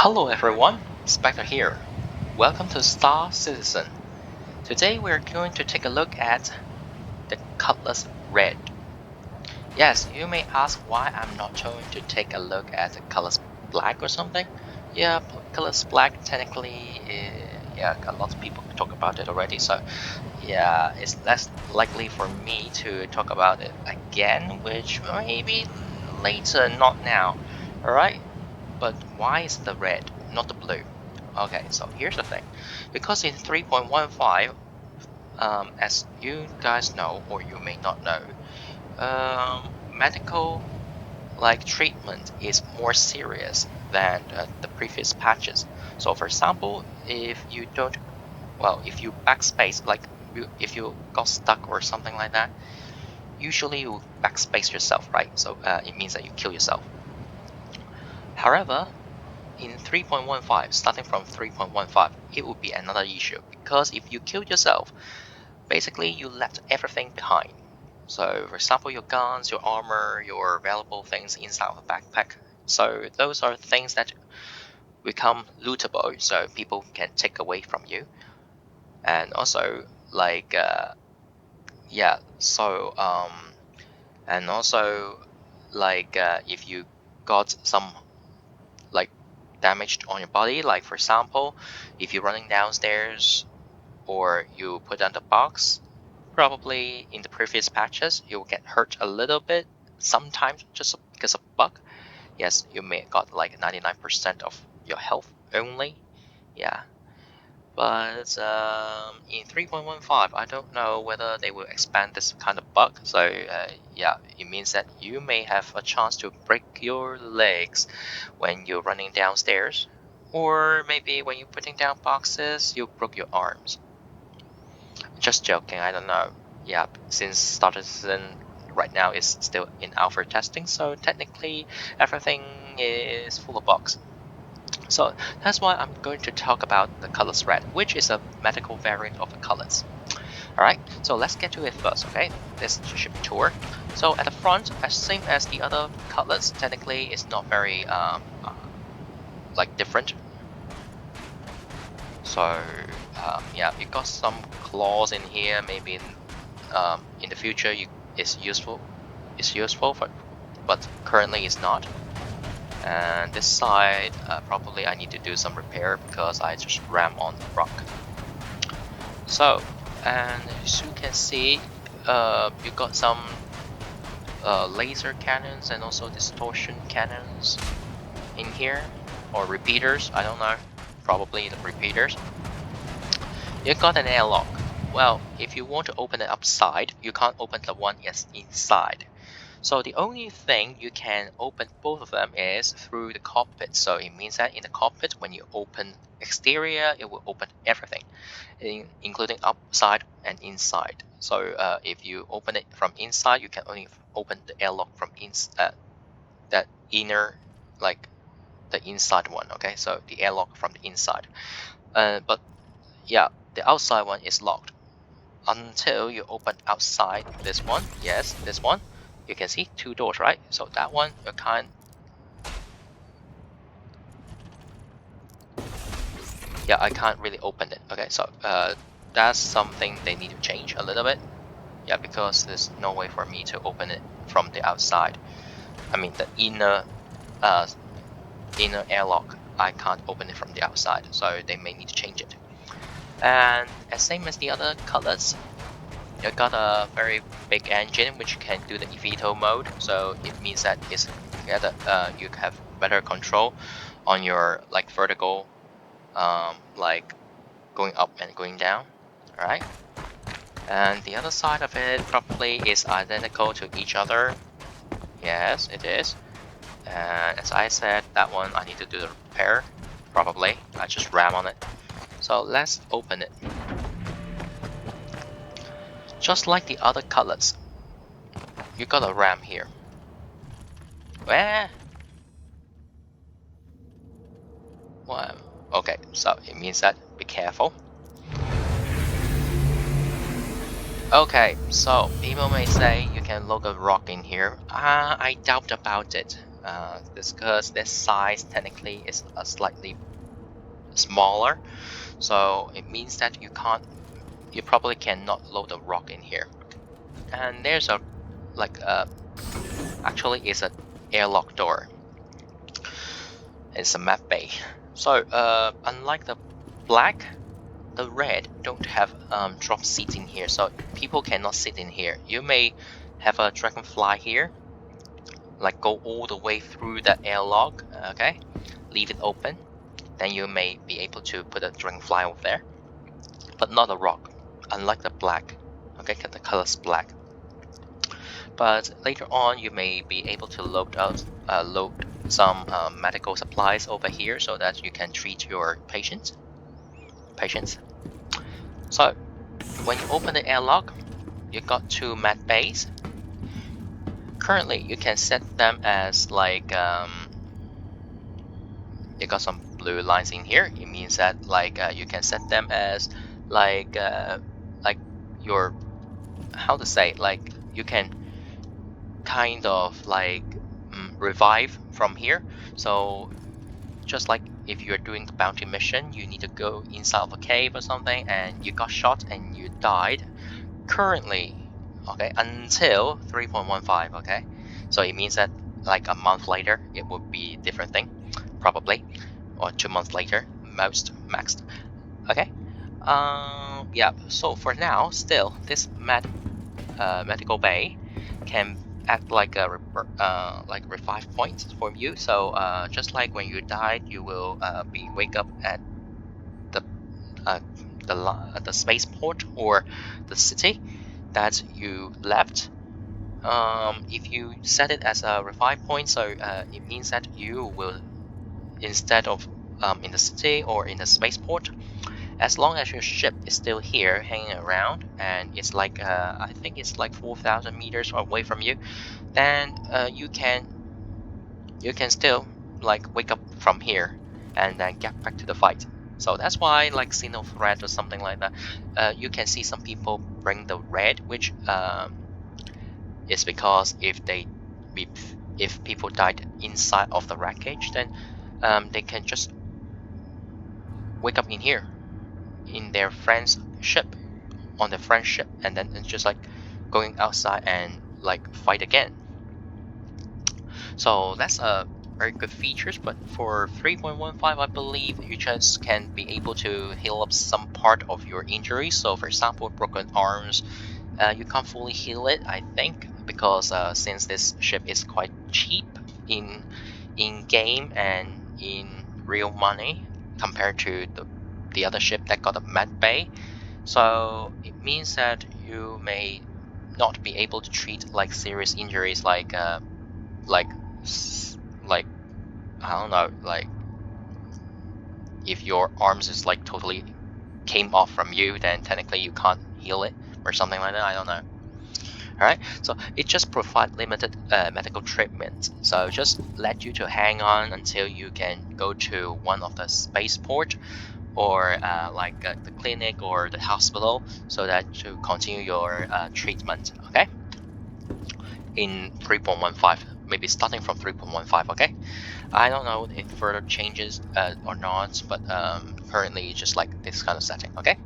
Hello everyone, Specter here. Welcome to Star Citizen. Today we're going to take a look at the Cutlass Red. Yes, you may ask why I'm not going to take a look at the Cutlass Black or something. Yeah, Cutlass Black technically, a lot of people talk about it already, so yeah, it's less likely for me to talk about it again, which maybe later, not now. Alright? But why is the red, not the blue? Okay, so here's the thing. Because in 3.15, as you guys know, or you may not know, medical treatment is more serious than the previous patches. So for example, if you don't, if you backspace, if you got stuck or something like that, usually you backspace yourself, right? So it means that you kill yourself. However, in 3.15, starting from 3.15, it would be another issue because if you kill yourself, basically you left everything behind. So, for example, your guns, your armor, your valuable things inside of a backpack. So, those are things that become lootable, so people can take away from you. And also, yeah, so, and also, if you got some like damaged on your body, like for example, if you're running downstairs or you put down the box, probably in the previous patches you'll get hurt a little bit, sometimes just because of bug. Yes, you may got like 99% of your health only. Yeah, but in 3.15, I don't know whether they will expand this kind of bug. So yeah, it means that you may have a chance to break your legs when you're running downstairs, or maybe when you're putting down boxes, you broke your arms. Just joking, I don't know. Yeah, since starter season right now is still in alpha testing, so technically everything is full of bugs. So that's why I'm going to talk about the Cutlass Red, which is a medical variant of the Cutlass. Alright, so let's get to it first, okay? This ship tour. So at the front, as same as the other Cutlass, technically it's not very different. So yeah, you got some claws in here. Maybe in the future it's useful. It's useful, but currently it's not. And this side, probably I need to do some repair because I just rammed on the rock. So, and as you can see, you got some laser cannons and also distortion cannons in here, or repeaters, I don't know, probably the repeaters. You got an airlock. Well, if you want to open it upside, you can't open the one inside. So the only thing you can open both of them is through the cockpit. So it means that in the cockpit, when you open exterior, it will open everything, including outside and inside. So if you open it from inside, you can only open the airlock from that inner, like the inside one. Okay, so the airlock from the inside. But yeah, the outside one is locked until you open outside this one. Yes, this one. You can see two doors, right? So that one you can't. Yeah, I can't really open it. Okay, so that's something they need to change a little bit. Yeah, because there's no way for me to open it from the outside. I mean the uh, inner airlock. I can't open it from the outside, so they may need to change it. And as same as the other colors, you got a very big engine which can do the eVTOL mode, so it means that you have better control on your vertical, going up and going down. Alright, and the other side of it probably is identical to each other. Yes, it is. And as I said, that one I need to do the repair. Probably I just ram on it. So let's open it. Just like the other colors, you got a ram here. Where? Well, okay, so it means that be careful. Okay, so people may say you can load a rock in here. I doubt about it. because this size technically is slightly smaller, so it means that you probably cannot load a rock in here. And there's a actually it's an airlock door. It's a map bay. So unlike the black, the red don't have drop seats in here, so people cannot sit in here. You may have a dragonfly here, like go all the way through that airlock, okay, leave it open, then you may be able to put a dragonfly over there, but not a rock, unlike the black, okay, the color's black. But later on you may be able to load some medical supplies over here so that you can treat your patients. So when you open the airlock, you got two med bays. Currently you can set them as like you got some blue lines in here. It means that you can set them as like your, how to say, like you can kind of like revive from here. So just like if you're doing the bounty mission, you need to go inside of a cave or something and you got shot and you died. Currently, okay, until 3.15, okay, so it means that like a month later it would be a different thing, probably, or 2 months later maxed, okay. Yeah, so for now still this medical bay can act like a revive point for you. So just like when you died, you will be wake up at the the spaceport or the city that you left. If you set it as a revive point, so it means that you will, instead of in the city or in the spaceport, as long as your ship is still here hanging around and it's like I think it's like 4,000 meters away from you, then you can still like wake up from here and then get back to the fight. So that's why like signal threat or something like that, you can see some people bring the red, which is because if people died inside of the wreckage, then they can just wake up in here in their friend's ship, on their friend's ship, and then it's just like going outside and like fight again. So that's a very good features, but for 3.15 I believe you just can be able to heal up some part of your injuries. So for example, broken arms, you can't fully heal it, I think, because since this ship is quite cheap in game and in real money compared to the other ship that got a med bay. So it means that you may not be able to treat like serious injuries like I don't know, like if your arms is like totally came off from you, then technically you can't heal it or something like that. I don't know. Alright, so it just provides limited medical treatment, so just let you to hang on until you can go to one of the spaceport or the clinic or the hospital, so that to continue your treatment, okay, in 3.15, maybe starting from 3.15, okay. I don't know if further changes or not, but currently it's just like this kind of setting, okay.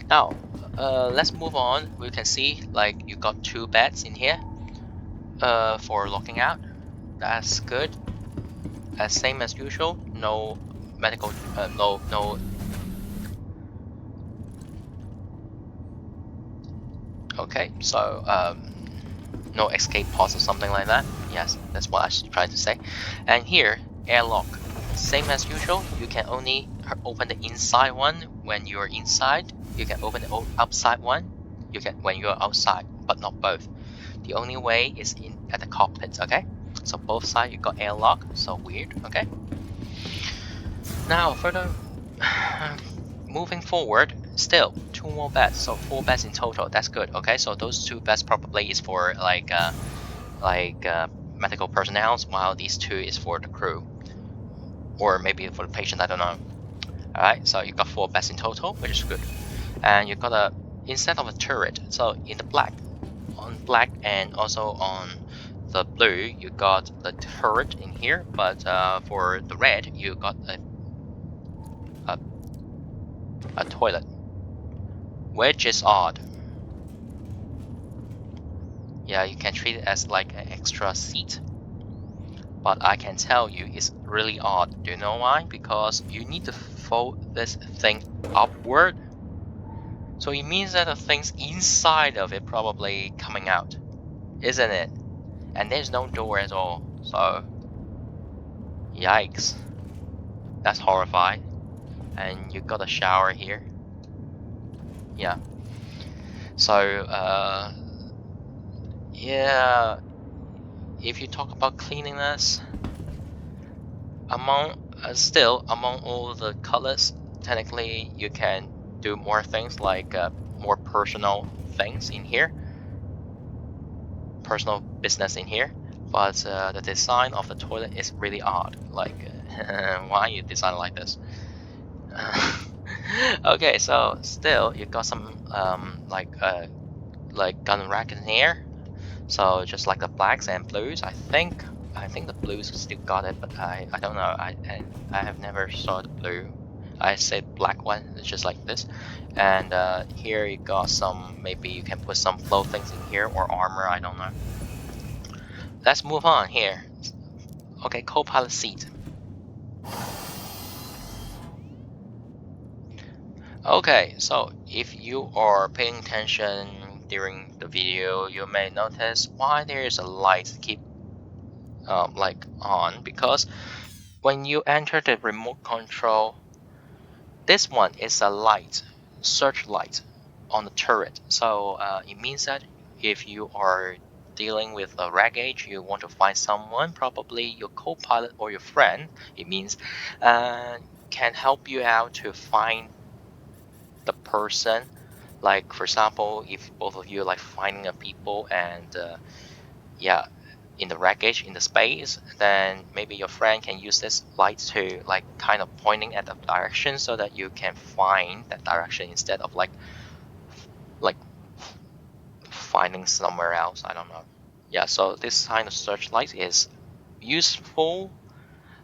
Now let's move on. We can see like you got two beds in here for locking out. That's good. Same as usual, no medical no okay, so no escape pods or something like that. Yes, that's what I was trying to say. And here, airlock, same as usual. You can only open the inside one when you're inside. You can open the outside one when you're outside, but not both. The only way is at the cockpit, okay? So both sides you got airlock, so weird, okay? Now further moving forward, still two more beds, so 4 beds in total. That's good, okay? So those 2 beds probably is for medical personnel, while these 2 is for the crew, or maybe for the patient, I don't know. Alright, so you got 4 beds in total, which is good. And you got a, instead of a turret, so in the black, on black and also on the blue, you got the turret in here, but for the red, you got a toilet, which is odd. Yeah, you can treat it as like an extra seat, but I can tell you it's really odd. Do you know why? Because you need to fold this thing upward, so it means that the things inside of it probably coming out, isn't it? And there's no door at all, so yikes, that's horrifying. And you got a shower here. Yeah, so yeah, if you talk about cleanliness, among among all the colors, technically you can do more things like more personal things in here, personal business in here. But the design of the toilet is really odd. Like, why you design like this? Okay, so still you got some like gun rack in here. So just like the blacks and blues, I think the blues still got it, but I don't know. I have never saw the blue. I said black one. It's just like this. And here you got some. Maybe you can put some flow things in here or armor. I don't know. Let's move on here. Okay, co-pilot seat. Okay, so if you are paying attention during the video, you may notice why there is a light keep like on, because when you enter the remote control, this one is a light, searchlight on the turret. So it means that if you are dealing with a wreckage, you want to find someone, probably your co-pilot or your friend, it means can help you out to find the person. Like for example, if both of you like finding a people and yeah, in the wreckage in the space, then maybe your friend can use this light to like kind of pointing at the direction so that you can find that direction instead of like finding somewhere else. I don't know. Yeah, so this kind of searchlight is useful.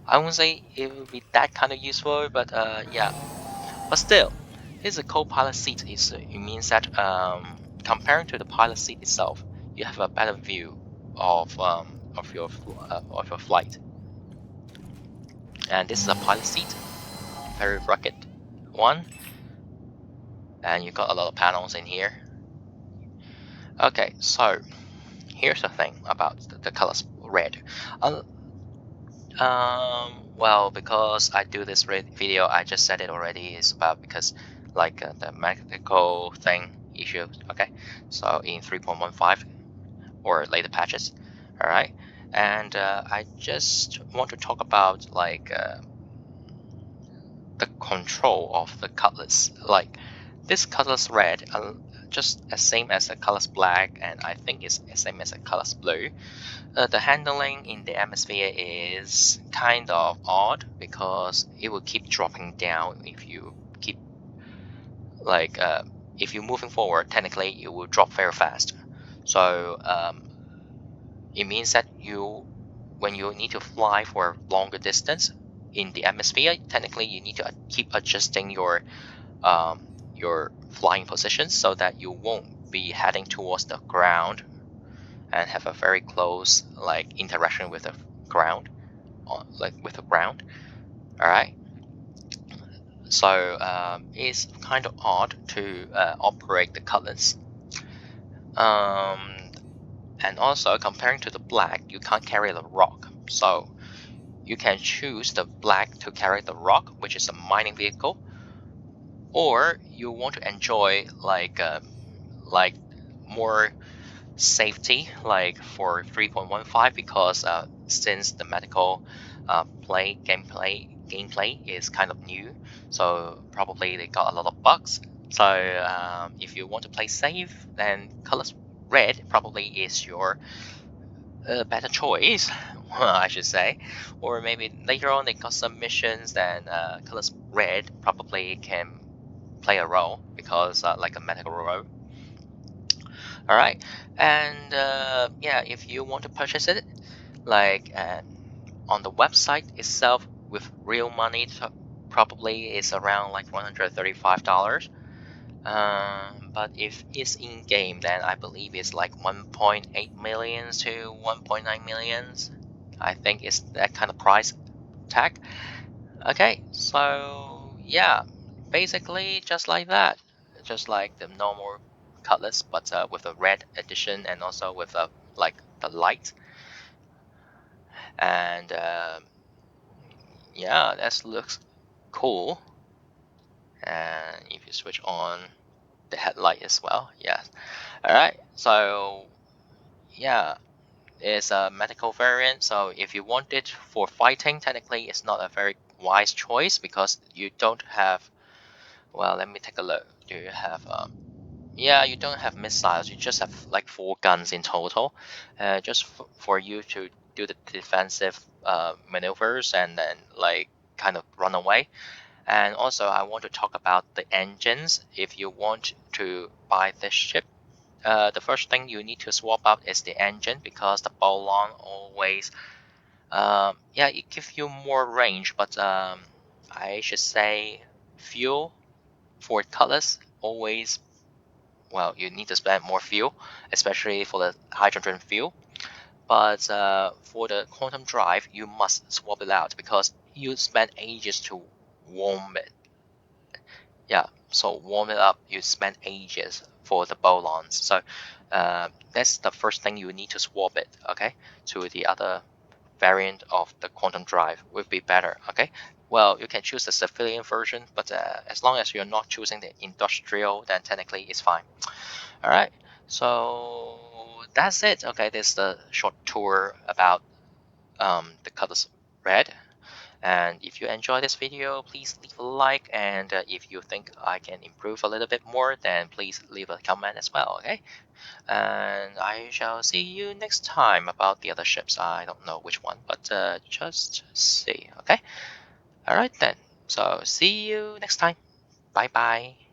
I won't say it will be that kind of useful, but yeah. But still, here's a co-pilot seat. It means that comparing to the pilot seat itself, you have a better view of your flight. And this is a pilot seat, very rugged one, and you got a lot of panels in here. Okay, so here's the thing about the colors red. Uh, well, because I do this video, I just said it already. It's about because like the medical thing issue. Okay, so in 3.15 or later patches, all right. And I just want to talk about like the control of the cutlass. Like this cutlass red, just as same as the cutlass black, and I think it's the same as the cutlass blue. The handling in the atmosphere is kind of odd because it will keep dropping down if you keep like if you're moving forward. Technically, it will drop very fast. So it means that when you need to fly for a longer distance in the atmosphere, technically you need to keep adjusting your flying position so that you won't be heading towards the ground and have a very close like interaction with the ground, like with the ground. All right. So it's kind of odd to operate the cutlass. Um, and also comparing to the black, you can't carry the rock. So you can choose the black to carry the rock, which is a mining vehicle, or you want to enjoy like more safety, like for 3.15, because since the medical gameplay is kind of new, so probably they got a lot of bugs. So if you want to play safe, then colors red probably is your better choice, I should say. Or maybe later on they got some missions, then colors red probably can play a role because like a medical role. All right, and yeah, if you want to purchase it, like on the website itself with real money, probably is around like $135. But if it's in game, then I believe it's like 1.8 million to 1.9 millions. I think it's that kind of price tag. Okay, so yeah, basically just like that, just like the normal Cutlass, but with a red edition and also with a like the light. And yeah, that looks cool. And if you switch on the headlight as well, yeah. All right, so yeah, it's a medical variant. So if you want it for fighting, technically it's not a very wise choice because you don't have. Well, let me take a look. Do you have yeah, you don't have missiles. You just have like 4 guns in total, just for you to do the defensive maneuvers and then like kind of run away. And also, I want to talk about the engines. If you want to buy this ship, the first thing you need to swap out is the engine because the Bolon always, yeah, it gives you more range, but I should say fuel for Cutlass always, well, you need to spend more fuel, especially for the hydrogen fuel. But for the quantum drive, you must swap it out because you spend ages to warm it. Yeah, so warm it up, you spend ages for the bolons. So that's the first thing you need to swap it, okay, to the other variant of the quantum drive would be better, okay. Well, you can choose the civilian version, but as long as you're not choosing the industrial, then technically it's fine. All right, so that's it. Okay, this is the short tour about the Cutlass Red. And if you enjoy this video, please leave a like. And if you think I can improve a little bit more, then please leave a comment as well. Okay. And I shall see you next time about the other ships. I don't know which one, but just see. Okay. All right then. So see you next time. Bye bye.